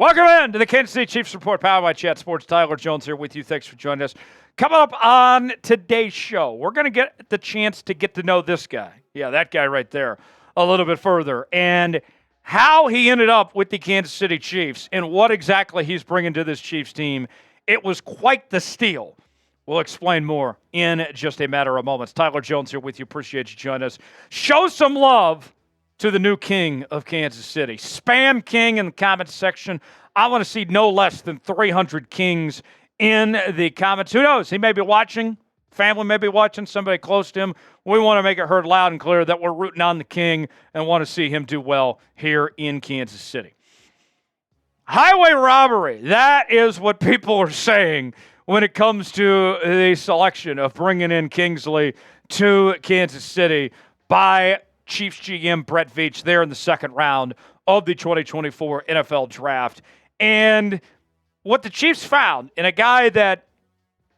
Welcome in to the Kansas City Chiefs Report, powered by Chat Sports. Tyler Jones here with you. Thanks for joining us. Coming up on today's show, we're going to get the chance to get to know this guy. Yeah, that guy right there a little bit further. And how he ended up with the Kansas City Chiefs and what exactly he's bringing to this Chiefs team. It was quite the steal. We'll explain more in just a matter of moments. Tyler Jones here with you. Appreciate you joining us. Show some love to the new king of Kansas City. Spam king in the comments section. I want to see no less than 300 kings in the comments. Who knows? He may be watching. Family may be watching. Somebody close to him. We want to make it heard loud and clear that we're rooting on the king and want to see him do well here in Kansas City. Highway robbery. That is what people are saying when it comes to the selection of bringing in Kingsley to Kansas City by Chiefs GM Brett Veach there in the second round of the 2024 NFL Draft. And what the Chiefs found in a guy that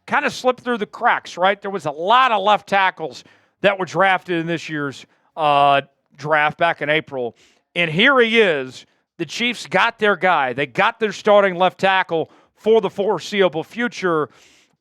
kind of slipped through the cracks, right? There was a lot of left tackles that were drafted in this year's draft back in April. And here he is. The Chiefs got their guy. They got their starting left tackle for the foreseeable future.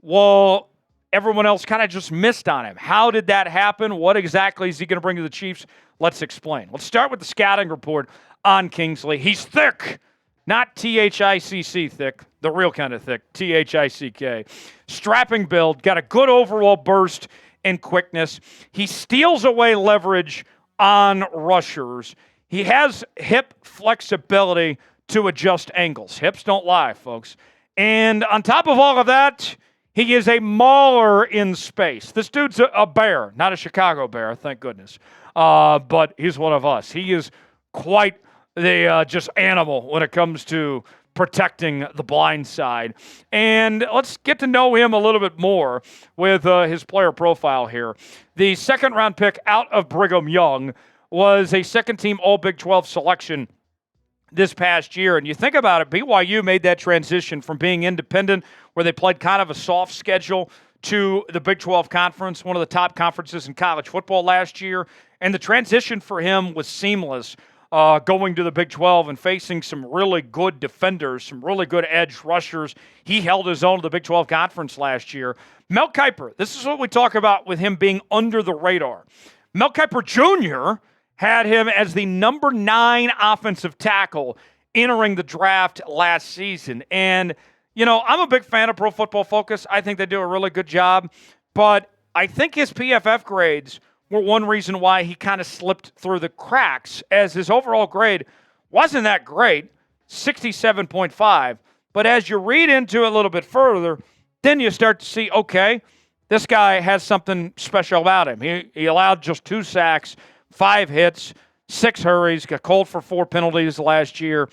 Well, everyone else kind of just missed on him. How did that happen? What exactly is he going to bring to the Chiefs? Let's explain. Let's start with the scouting report on Kingsley. He's thick, not T-H-I-C-C thick, the real kind of thick, T-H-I-C-K. Strapping build, got a good overall burst and quickness. He steals away leverage on rushers. He has hip flexibility to adjust angles. Hips don't lie, folks. And on top of all of that, he is a mauler in space. This dude's a bear, not a Chicago bear, thank goodness. But he's one of us. He is quite the just animal when it comes to protecting the blind side. And let's get to know him a little bit more with his player profile here. The second-round pick out of Brigham Young was a second-team All-Big 12 selection this past year. And you think about it, BYU made that transition from being independent, where they played kind of a soft schedule, to the Big 12 Conference, one of the top conferences in college football last year. And the transition for him was seamless, going to the Big 12 and facing some really good defenders, some really good edge rushers. He held his own to the Big 12 Conference last year. Mel Kiper, this is what we talk about with him being under the radar. Mel Kiper Jr. had him as the number 9 offensive tackle entering the draft last season. And, you know, I'm a big fan of Pro Football Focus. I think they do a really good job. But I think his PFF grades were one reason why he kind of slipped through the cracks, as his overall grade wasn't that great, 67.5. But as you read into it a little bit further, then you start to see, okay, this guy has something special about him. He allowed just 2 sacks, 5 hits, 6 hurries, got called for 4 penalties last year.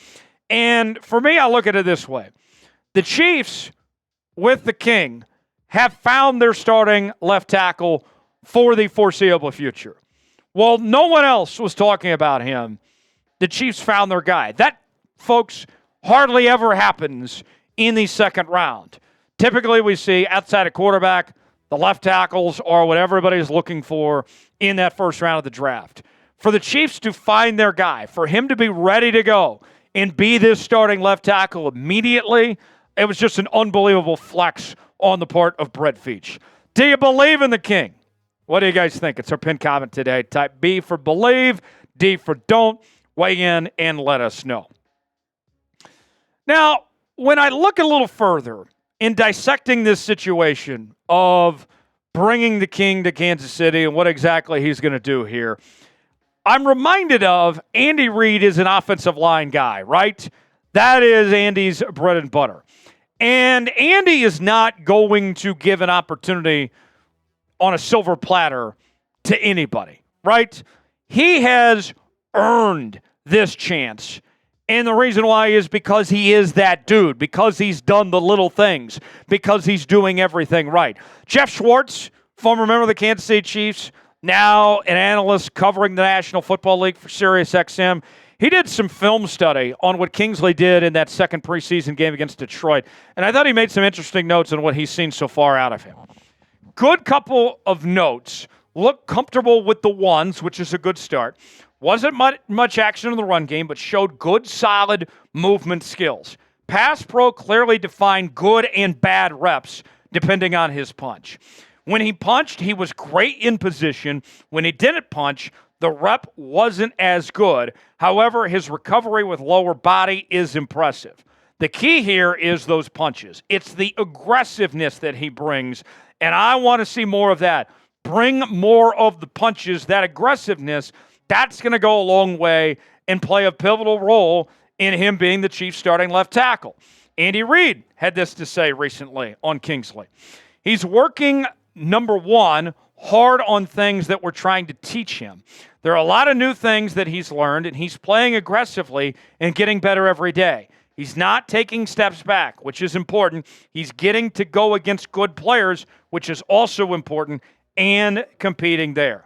And for me, I look at it this way. The Chiefs, with the King, have found their starting left tackle for the foreseeable future. Well, no one else was talking about him. The Chiefs found their guy. That, folks, hardly ever happens in the second round. Typically, we see outside of quarterback, the left tackles are what everybody's looking for in that first round of the draft. For the Chiefs to find their guy, for him to be ready to go and be this starting left tackle immediately, it was just an unbelievable flex on the part of Brett Veach. Do you believe in the King? What do you guys think? It's our pinned comment today. Type B for believe, D for don't. Weigh in and let us know. Now, when I look a little further in dissecting this situation of bringing the King to Kansas City and what exactly he's going to do here, I'm reminded of Andy Reid is an offensive line guy, right? That is Andy's bread and butter. And Andy is not going to give an opportunity on a silver platter to anybody, right? He has earned this chance. And the reason why is because he is that dude, because he's done the little things, because he's doing everything right. Jeff Schwartz, former member of the Kansas City Chiefs, now an analyst covering the National Football League for SiriusXM. He did some film study on what Kingsley did in that second preseason game against Detroit, and I thought he made some interesting notes on what he's seen so far out of him. Good couple of notes. Look comfortable with the ones, which is a good start. Wasn't much action in the run game, but showed good, solid movement skills. Pass pro clearly defined good and bad reps depending on his punch. When he punched, he was great in position. When he didn't punch, the rep wasn't as good. However, his recovery with lower body is impressive. The key here is those punches. It's the aggressiveness that he brings, and I want to see more of that. Bring more of the punches, that aggressiveness. That's going to go a long way and play a pivotal role in him being the Chiefs' starting left tackle. Andy Reid had this to say recently on Kingsley. He's working, number one, hard on things that we're trying to teach him. There are a lot of new things that he's learned, and he's playing aggressively and getting better every day. He's not taking steps back, which is important. He's getting to go against good players, which is also important, and competing there.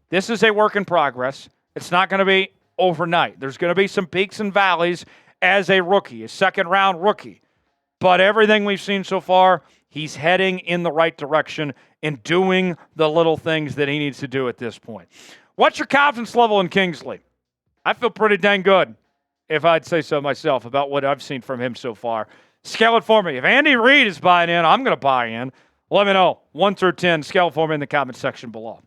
This is a work in progress. It's not going to be overnight. There's going to be some peaks and valleys as a rookie, a second-round rookie. But everything we've seen so far, he's heading in the right direction and doing the little things that he needs to do at this point. What's your confidence level in Kingsley? I feel pretty dang good, if I'd say so myself, about what I've seen from him so far. Scale it for me. If Andy Reid is buying in, I'm going to buy in. Let me know. 1 through 10. Scale it for me in the comment section below.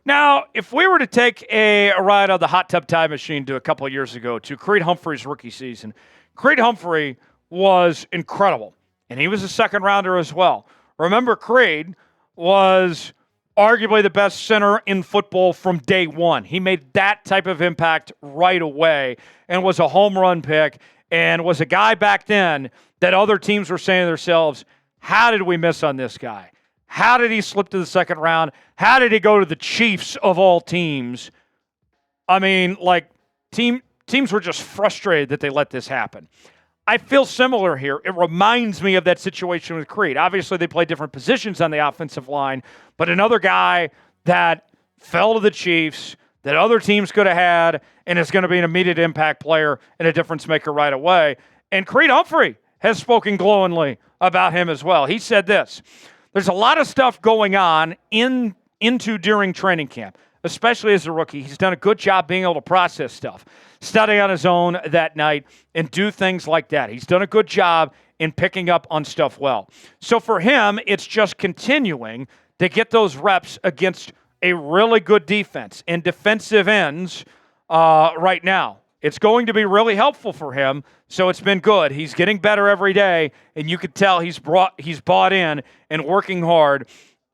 Now, if we were to take a ride on the hot tub time machine to a couple of years ago to Creed Humphrey's rookie season, Creed Humphrey was incredible, and he was a second-rounder as well. Remember, Creed was arguably the best center in football from day one. He made that type of impact right away and was a home run pick and was a guy back then that other teams were saying to themselves, how did we miss on this guy? How did he slip to the second round? How did he go to the Chiefs of all teams? I mean, like, teams were just frustrated that they let this happen. I feel similar here. It reminds me of that situation with Creed. Obviously, they play different positions on the offensive line, but another guy that fell to the Chiefs that other teams could have had and is going to be an immediate impact player and a difference maker right away. And Creed Humphrey has spoken glowingly about him as well. He said this: there's a lot of stuff going on during training camp, especially as a rookie. He's done a good job being able to process stuff, study on his own that night, and do things like that. He's done a good job in picking up on stuff well. So for him, it's just continuing to get those reps against a really good defense and defensive ends right now. It's going to be really helpful for him, so it's been good. He's getting better every day, and you could tell he's bought in and working hard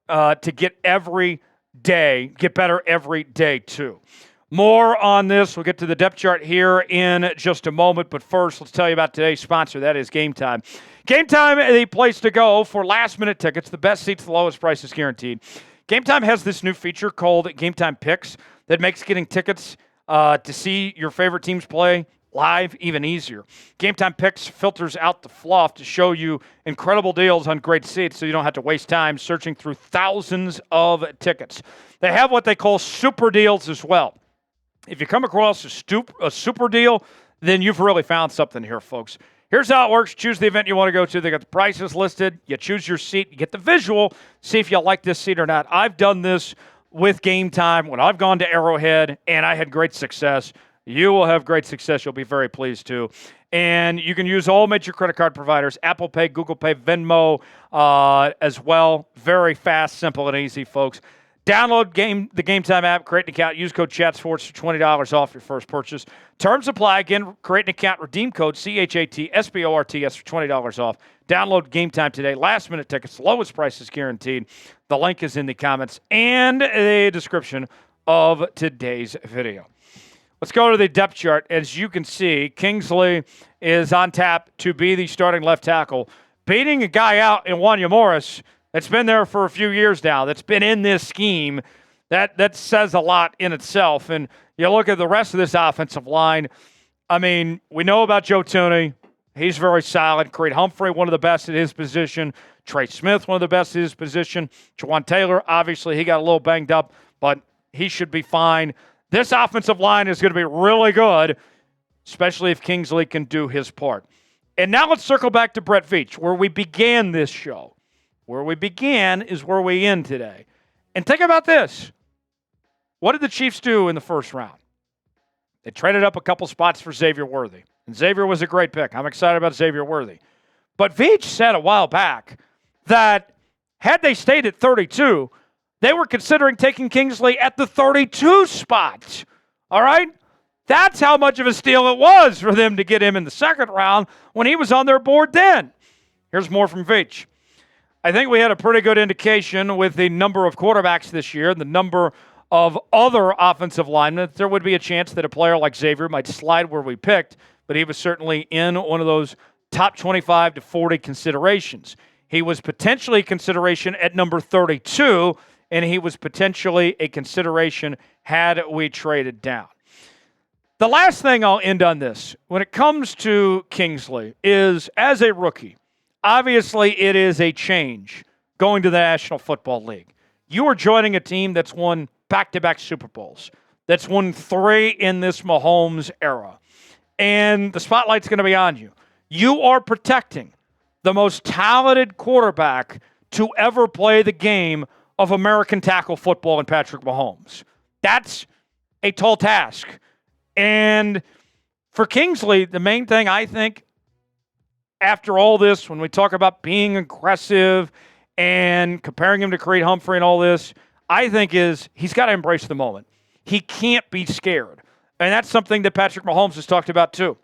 to get better every day too. More on this. We'll get to the depth chart here in just a moment, but first, let's tell you about today's sponsor. That is Game Time. Game Time is the place to go for last-minute tickets. The best seats, the lowest prices guaranteed. Game Time has this new feature called Game Time Picks that makes getting tickets to see your favorite teams play live even easier. Game Time Picks filters out the fluff to show you incredible deals on great seats so you don't have to waste time searching through thousands of tickets. They have what they call super deals as well. If you come across a super deal, then you've really found something here, folks. Here's how it works. Choose the event you want to go to. They got the prices listed. You choose your seat. You get the visual. See if you like this seat or not. I've done this with Game Time when I've gone to Arrowhead, and I had great success. You will have great success. You'll be very pleased, too. And you can use all major credit card providers, Apple Pay, Google Pay, Venmo as well. Very fast, simple, and easy, folks. Download the Game Time app, create an account, use code CHATSPORTS for $20 off your first purchase. Terms apply. Again, create an account, redeem code CHATSPORTS for $20 off. Download Game Time today. Last-minute tickets, lowest prices guaranteed. The link is in the comments and the description of today's video. Let's go to the depth chart. As you can see, Kingsley is on tap to be the starting left tackle, beating a guy out in Wanya Morris that's been there for a few years now, that's been in this scheme. That says a lot in itself. And you look at the rest of this offensive line, I mean, we know about Joe Thuney. He's very solid. Creed Humphrey, one of the best at his position. Trey Smith, one of the best at his position. Jawan Taylor, obviously, he got a little banged up, but he should be fine. This offensive line is going to be really good, especially if Kingsley can do his part. And now let's circle back to Brett Veach, where we began this show. Where we began is where we end today. And think about this. What did the Chiefs do in the first round? They traded up a couple spots for Xavier Worthy. And Xavier was a great pick. I'm excited about Xavier Worthy. But Veach said a while back that had they stayed at 32, they were considering taking Kingsley at the 32 spot. All right? That's how much of a steal it was for them to get him in the second round when he was on their board then. Here's more from Veach. I think we had a pretty good indication with the number of quarterbacks this year, the number of other offensive linemen, there would be a chance that a player like Xavier might slide where we picked, but he was certainly in one of those top 25 to 40 considerations. He was potentially a consideration at number 32, and he was potentially a consideration had we traded down. The last thing I'll end on this, when it comes to Kingsley, is as a rookie, obviously it is a change going to the National Football League. You are joining a team that's won back-to-back Super Bowls, that's won 3 in this Mahomes era, and the spotlight's going to be on you. You are protecting the most talented quarterback to ever play the game of American tackle football in Patrick Mahomes. That's a tall task. And for Kingsley, the main thing I think after all this, when we talk about being aggressive and comparing him to Creed Humphrey and all this, I think is he's got to embrace the moment. He can't be scared. And that's something that Patrick Mahomes has talked about too.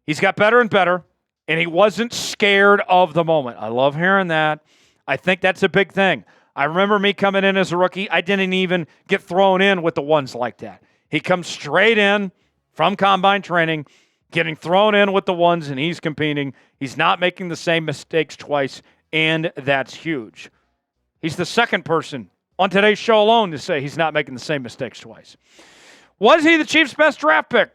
He's got better and better, and he wasn't scared of the moment. I love hearing that. I think that's a big thing. I remember me coming in as a rookie. I didn't even get thrown in with the ones like that. He comes straight in from combine training, getting thrown in with the ones, and he's competing. He's not making the same mistakes twice, and that's huge. He's the second person on today's show alone to say he's not making the same mistakes twice. Was he the Chiefs' best draft pick?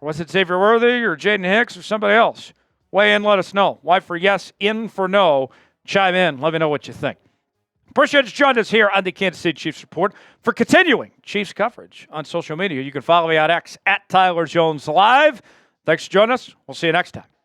Or was it Xavier Worthy or Jaden Hicks or somebody else? Weigh in, let us know. Y for yes, in for no. Chime in. Let me know what you think. Appreciate you joining us here on the Kansas City Chiefs Report. For continuing Chiefs coverage on social media, you can follow me on X at Tyler Jones Live. Thanks for joining us. We'll see you next time.